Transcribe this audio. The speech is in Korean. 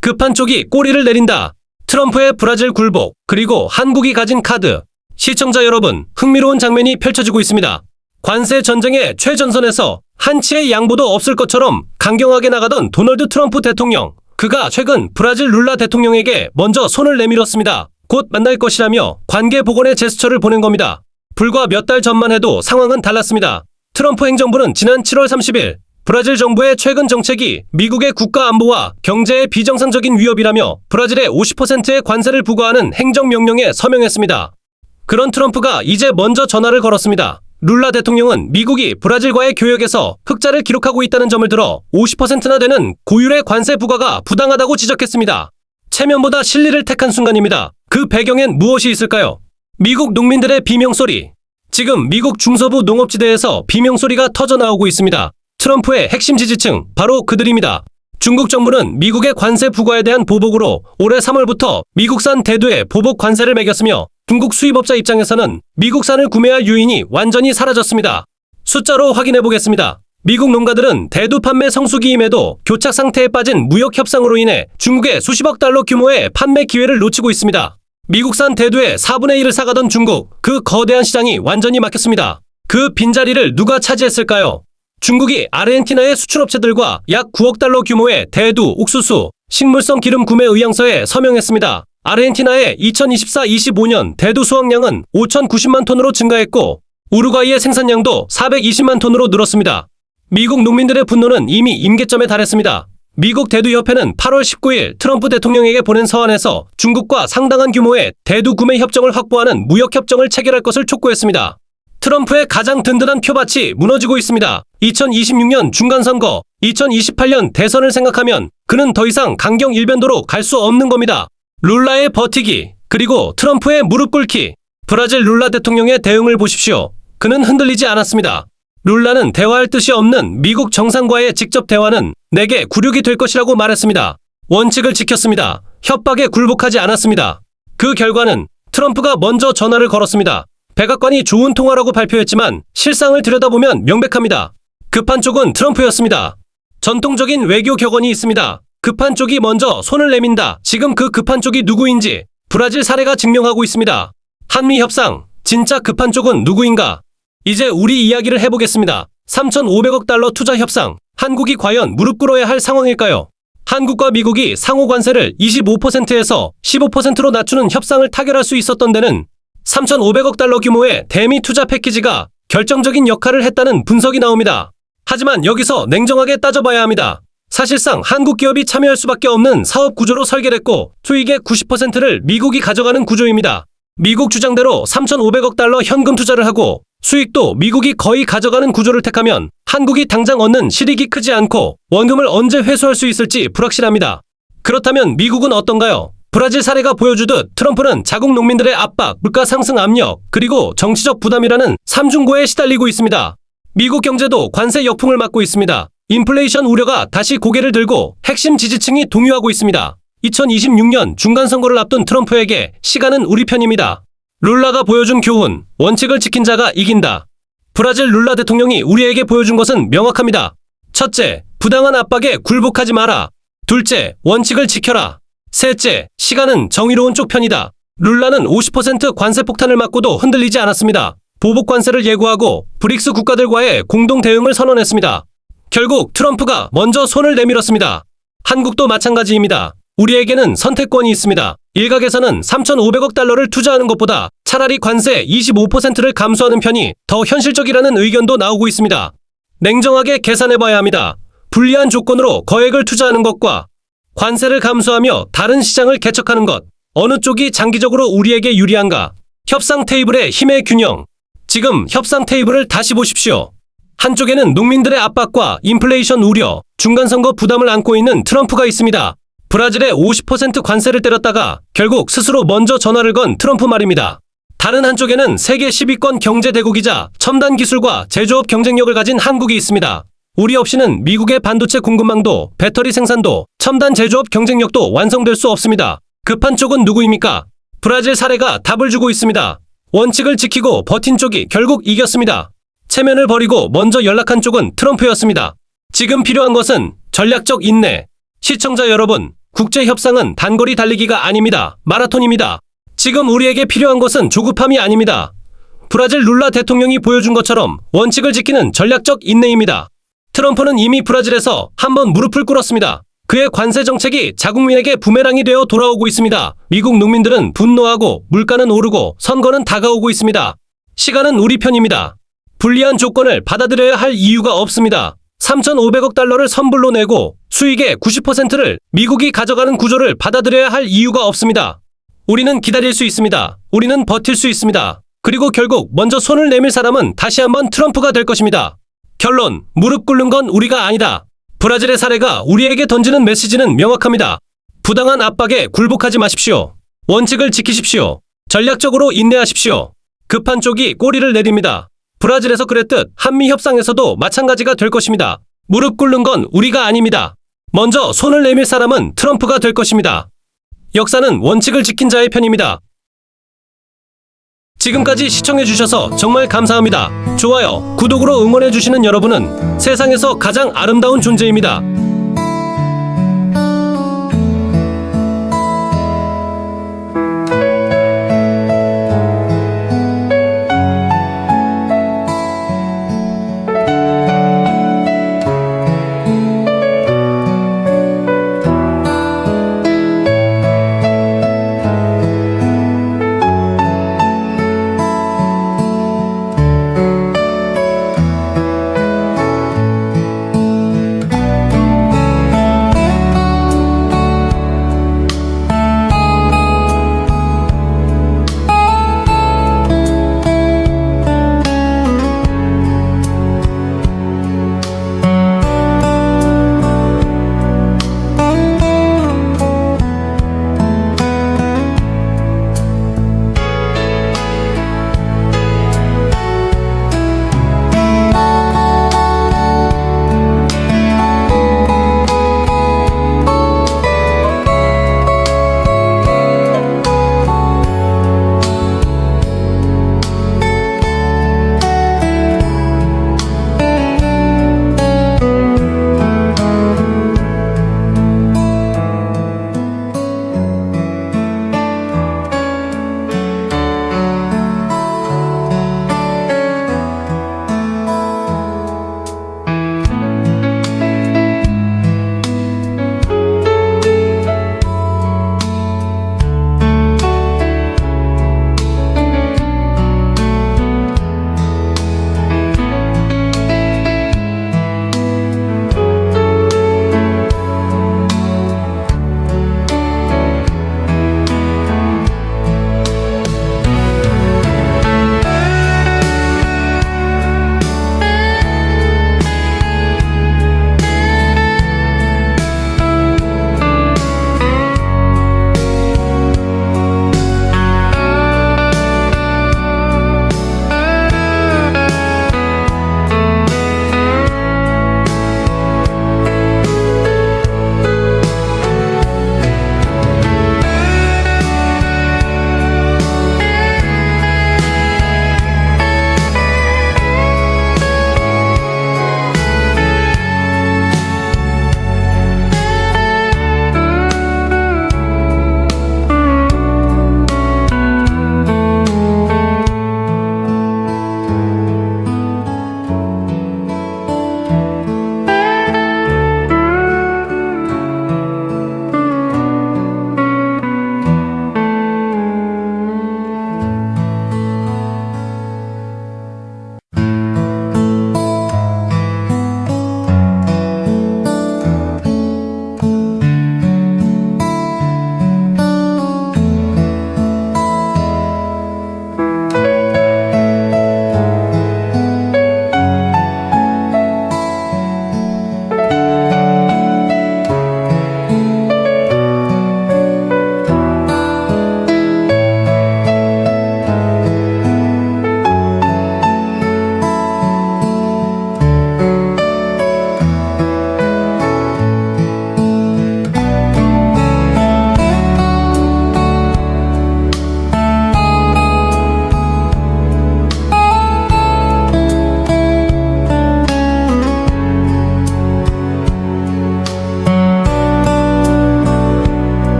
급한 쪽이 꼬리를 내린다. 트럼프의 브라질 굴복, 그리고 한국이 가진 카드. 시청자 여러분, 흥미로운 장면이 펼쳐지고 있습니다. 관세 전쟁의 최전선에서 한치의 양보도 없을 것처럼 강경하게 나가던 도널드 트럼프 대통령. 그가 최근 브라질 룰라 대통령에게 먼저 손을 내밀었습니다. 곧 만날 것이라며 관계 복원의 제스처를 보낸 겁니다. 불과 몇 달 전만 해도 상황은 달랐습니다. 트럼프 행정부는 지난 7월 30일 브라질 정부의 최근 정책이 미국의 국가 안보와 경제에 비정상적인 위협이라며 브라질에 50%의 관세를 부과하는 행정명령에 서명했습니다. 그런 트럼프가 이제 먼저 전화를 걸었습니다. 룰라 대통령은 미국이 브라질과의 교역에서 흑자를 기록하고 있다는 점을 들어 50%나 되는 고율의 관세 부과가 부당하다고 지적했습니다. 체면보다 실리를 택한 순간입니다. 그 배경엔 무엇이 있을까요? 미국 농민들의 비명소리. 지금 미국 중서부 농업지대에서 비명소리가 터져나오고 있습니다. 트럼프의 핵심 지지층, 바로 그들입니다. 중국 정부는 미국의 관세 부과에 대한 보복으로 올해 3월부터 미국산 대두에 보복 관세를 매겼으며 중국 수입업자 입장에서는 미국산을 구매할 유인이 완전히 사라졌습니다. 숫자로 확인해 보겠습니다. 미국 농가들은 대두 판매 성수기임에도 교착 상태에 빠진 무역 협상으로 인해 중국의 수십억 달러 규모의 판매 기회를 놓치고 있습니다. 미국산 대두의 4분의 1을 사가던 중국, 그 거대한 시장이 완전히 막혔습니다. 그 빈자리를 누가 차지했을까요? 중국이 아르헨티나의 수출업체들과 약 9억 달러 규모의 대두, 옥수수, 식물성 기름 구매 의향서에 서명했습니다. 아르헨티나의 2024-25년 대두 수확량은 5,090만 톤으로 증가했고 우루과이의 생산량도 420만 톤으로 늘었습니다. 미국 농민들의 분노는 이미 임계점에 달했습니다. 미국 대두협회는 8월 19일 트럼프 대통령에게 보낸 서한에서 중국과 상당한 규모의 대두 구매 협정을 확보하는 무역협정을 체결할 것을 촉구했습니다. 트럼프의 가장 든든한 표밭이 무너지고 있습니다. 2026년 중간선거, 2028년 대선을 생각하면 그는 더 이상 강경 일변도로 갈 수 없는 겁니다. 룰라의 버티기, 그리고 트럼프의 무릎 꿇기. 브라질 룰라 대통령의 대응을 보십시오. 그는 흔들리지 않았습니다. 룰라는 대화할 뜻이 없는 미국 정상과의 직접 대화는 내게 굴욕이 될 것이라고 말했습니다. 원칙을 지켰습니다. 협박에 굴복하지 않았습니다. 그 결과는 트럼프가 먼저 전화를 걸었습니다. 백악관이 좋은 통화라고 발표했지만 실상을 들여다보면 명백합니다. 급한 쪽은 트럼프였습니다. 전통적인 외교 격언이 있습니다. 급한 쪽이 먼저 손을 내민다. 지금 그 급한 쪽이 누구인지 브라질 사례가 증명하고 있습니다. 한미 협상, 진짜 급한 쪽은 누구인가? 이제 우리 이야기를 해보겠습니다. 3,500억 달러 투자 협상, 한국이 과연 무릎 꿇어야 할 상황일까요? 한국과 미국이 상호 관세를 25%에서 15%로 낮추는 협상을 타결할 수 있었던 데는 3,500억 달러 규모의 대미 투자 패키지가 결정적인 역할을 했다는 분석이 나옵니다. 하지만 여기서 냉정하게 따져봐야 합니다. 사실상 한국 기업이 참여할 수밖에 없는 사업 구조로 설계됐고 수익의 90%를 미국이 가져가는 구조입니다. 미국 주장대로 3,500억 달러 현금 투자를 하고 수익도 미국이 거의 가져가는 구조를 택하면 한국이 당장 얻는 실익이 크지 않고 원금을 언제 회수할 수 있을지 불확실합니다. 그렇다면 미국은 어떤가요? 브라질 사례가 보여주듯 트럼프는 자국 농민들의 압박, 물가 상승 압력, 그리고 정치적 부담이라는 삼중고에 시달리고 있습니다. 미국 경제도 관세 역풍을 맞고 있습니다. 인플레이션 우려가 다시 고개를 들고 핵심 지지층이 동요하고 있습니다. 2026년 중간선거를 앞둔 트럼프에게 시간은 우리 편입니다. 룰라가 보여준 교훈, 원칙을 지킨 자가 이긴다. 브라질 룰라 대통령이 우리에게 보여준 것은 명확합니다. 첫째, 부당한 압박에 굴복하지 마라. 둘째, 원칙을 지켜라. 셋째, 시간은 정의로운 쪽 편이다. 룰라는 50% 관세 폭탄을 맞고도 흔들리지 않았습니다. 보복 관세를 예고하고 브릭스 국가들과의 공동 대응을 선언했습니다. 결국 트럼프가 먼저 손을 내밀었습니다. 한국도 마찬가지입니다. 우리에게는 선택권이 있습니다. 일각에서는 3,500억 달러를 투자하는 것보다 차라리 관세 25%를 감수하는 편이 더 현실적이라는 의견도 나오고 있습니다. 냉정하게 계산해봐야 합니다. 불리한 조건으로 거액을 투자하는 것과 관세를 감수하며 다른 시장을 개척하는 것, 어느 쪽이 장기적으로 우리에게 유리한가? 협상 테이블의 힘의 균형. 지금 협상 테이블을 다시 보십시오. 한쪽에는 농민들의 압박과 인플레이션 우려, 중간선거 부담을 안고 있는 트럼프가 있습니다. 브라질에 50% 관세를 때렸다가 결국 스스로 먼저 전화를 건 트럼프 말입니다. 다른 한쪽에는 세계 10위권 경제 대국이자 첨단 기술과 제조업 경쟁력을 가진 한국이 있습니다. 우리 없이는 미국의 반도체 공급망도, 배터리 생산도, 첨단 제조업 경쟁력도 완성될 수 없습니다. 급한 쪽은 누구입니까? 브라질 사례가 답을 주고 있습니다. 원칙을 지키고 버틴 쪽이 결국 이겼습니다. 체면을 버리고 먼저 연락한 쪽은 트럼프였습니다. 지금 필요한 것은 전략적 인내. 시청자 여러분, 국제 협상은 단거리 달리기가 아닙니다. 마라톤입니다. 지금 우리에게 필요한 것은 조급함이 아닙니다. 브라질 룰라 대통령이 보여준 것처럼 원칙을 지키는 전략적 인내입니다. 트럼프는 이미 브라질에서 한번 무릎을 꿇었습니다. 그의 관세 정책이 자국민에게 부메랑이 되어 돌아오고 있습니다. 미국 농민들은 분노하고 물가는 오르고 선거는 다가오고 있습니다. 시간은 우리 편입니다. 불리한 조건을 받아들여야 할 이유가 없습니다. 3,500억 달러를 선불로 내고 수익의 90%를 미국이 가져가는 구조를 받아들여야 할 이유가 없습니다. 우리는 기다릴 수 있습니다. 우리는 버틸 수 있습니다. 그리고 결국 먼저 손을 내밀 사람은 다시 한번 트럼프가 될 것입니다. 결론, 무릎 꿇는 건 우리가 아니다. 브라질의 사례가 우리에게 던지는 메시지는 명확합니다. 부당한 압박에 굴복하지 마십시오. 원칙을 지키십시오. 전략적으로 인내하십시오. 급한 쪽이 꼬리를 내립니다. 브라질에서 그랬듯 한미 협상에서도 마찬가지가 될 것입니다. 무릎 꿇는 건 우리가 아닙니다. 먼저 손을 내밀 사람은 트럼프가 될 것입니다. 역사는 원칙을 지킨 자의 편입니다. 지금까지 시청해주셔서 정말 감사합니다. 좋아요, 구독으로 응원해주시는 여러분은 세상에서 가장 아름다운 존재입니다.